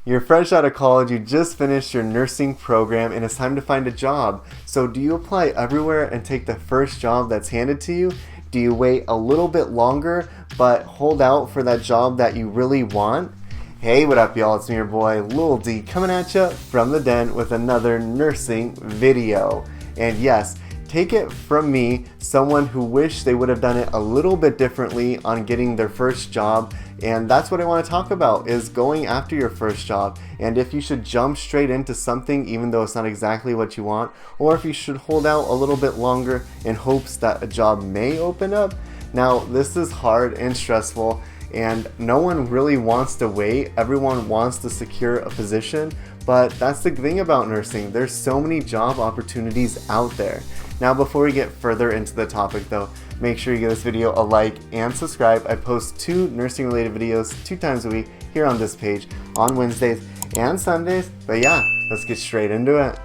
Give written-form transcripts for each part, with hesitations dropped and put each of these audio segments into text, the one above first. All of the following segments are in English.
You're fresh out of college, you just finished your nursing program, and it's time to find a job. So do you apply everywhere and take the first job that's handed to you? Do you wait a little bit longer but hold out for that job that you really want? Hey, what up y'all? It's me, your boy Lil D, coming at you from the den with another nursing video. And yes, take it from me, someone who wished they would have done it a little bit differently on getting their first job. And that's what I want to talk about, is going after your first job, and if you should jump straight into something even though it's not exactly what you want, or if you should hold out a little bit longer in hopes that a job may open up. Now, this is hard and stressful, and no one really wants to wait. Everyone wants to secure a position, but that's the thing about nursing. There's so many job opportunities out there. Now, before we get further into the topic though, make sure you give this video a like and subscribe. I post 2 nursing related videos 2 times a week here on this page on Wednesdays and Sundays. But yeah, let's get straight into it.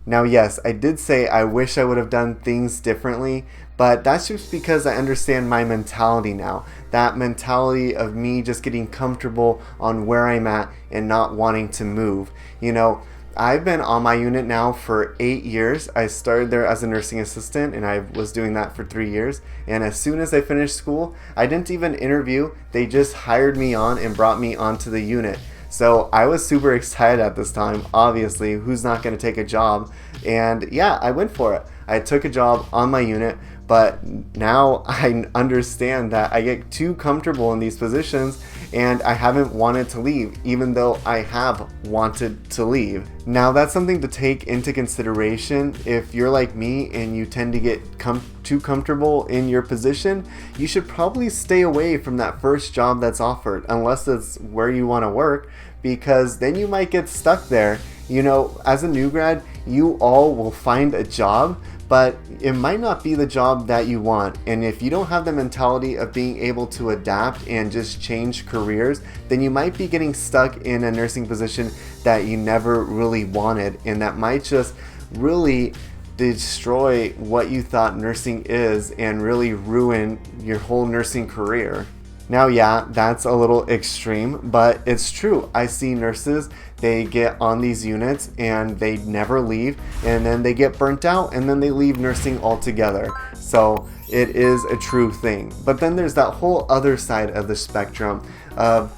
Now yes, I did say I wish I would have done things differently, but that's just because I understand my mentality now. That mentality of me just getting comfortable on where I'm at and not wanting to move. You know, I've been on my unit now for 8 years. I started there as a nursing assistant and I was doing that for 3 years. And as soon as I finished school, I didn't even interview. They just hired me on and brought me onto the unit. So I was super excited at this time. Obviously, who's not going to take a job? And yeah, I went for it. I took a job on my unit, but now I understand that I get too comfortable in these positions and I haven't wanted to leave, even though I have wanted to leave. Now that's something to take into consideration. If you're like me and you tend to get too comfortable in your position, you should probably stay away from that first job that's offered, unless it's where you want to work, because then you might get stuck there. You know, as a new grad, you all will find a job, but it might not be the job that you want. And if you don't have the mentality of being able to adapt and just change careers, then you might be getting stuck in a nursing position that you never really wanted, and that might just really destroy what you thought nursing is and really ruin your whole nursing career. Now, yeah, that's a little extreme, but it's true. I see nurses, they get on these units and they never leave, and then they get burnt out and then they leave nursing altogether. So it is a true thing. But then there's that whole other side of the spectrum of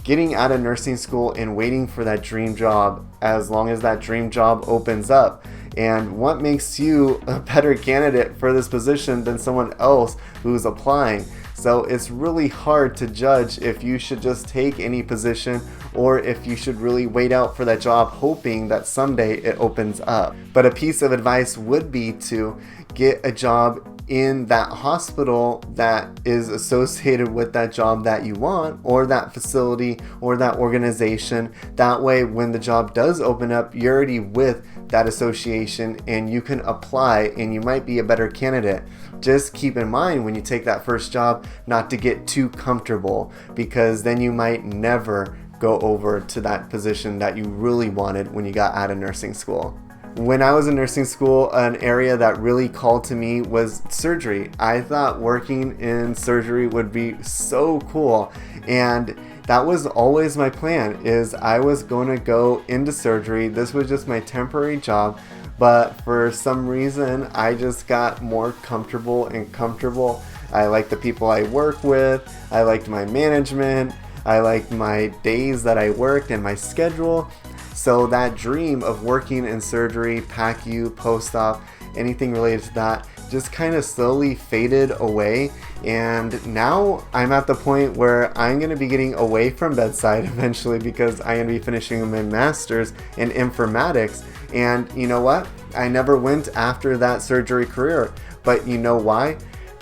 getting out of nursing school and waiting for that dream job as long as that dream job opens up. And what makes you a better candidate for this position than someone else who's applying? So it's really hard to judge if you should just take any position or if you should really wait out for that job hoping that someday it opens up. But a piece of advice would be to get a job in that hospital that is associated with that job that you want, or that facility or that organization. That way, when the job does open up, you're already with that association and you can apply and you might be a better candidate. Just keep in mind when you take that first job not to get too comfortable, because then you might never go over to that position that you really wanted when you got out of nursing school. When I was in nursing school, an area that really called to me was surgery. I thought working in surgery would be so cool, and that was always my plan, is I was going to go into surgery. This was just my temporary job, but for some reason I just got more comfortable and comfortable. I liked the people I work with, I liked my management, I liked my days that I worked and my schedule. So that dream of working in surgery, PACU, post-op, anything related to that, just kind of slowly faded away. And now I'm at the point where I'm going to be getting away from bedside eventually, because I'm going to be finishing my master's in informatics. And you know what? I never went after that surgery career. But you know why?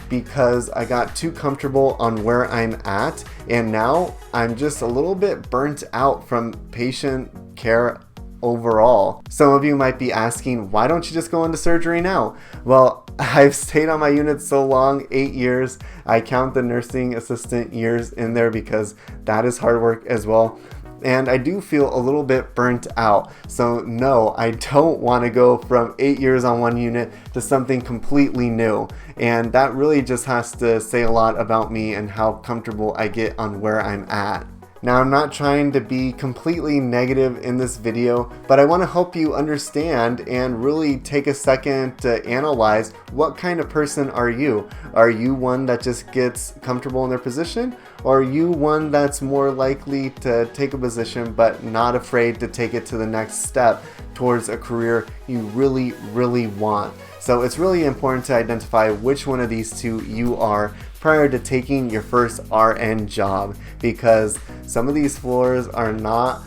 Because I got too comfortable on where I'm at, and now I'm just a little bit burnt out from patient care overall. Some of you might be asking, why don't you just go into surgery now? Well, I've stayed on my unit so long, 8 years. I count the nursing assistant years in there because that is hard work as well. and I do feel a little bit burnt out. So no, I don't want to go from 8 years on one unit to something completely new. And that really just has to say a lot about me and how comfortable I get on where I'm at. Now, I'm not trying to be completely negative in this video, but I want to help you understand and really take a second to analyze what kind of person are you? Are you one that just gets comfortable in their position? Or are you one that's more likely to take a position but not afraid to take it to the next step towards a career you really, really want? So it's really important to identify which one of these two you are prior to taking your first RN job, because some of these floors are not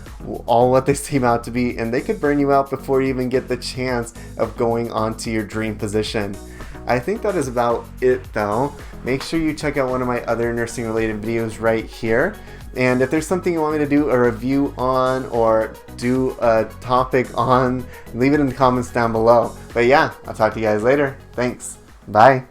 all what they seem out to be, and they could burn you out before you even get the chance of going on to your dream position. I think that is about it though. Make sure you check out one of my other nursing related videos right here. And if there's something you want me to do a review on or do a topic on, leave it in the comments down below. But yeah, I'll talk to you guys later. Thanks. Bye.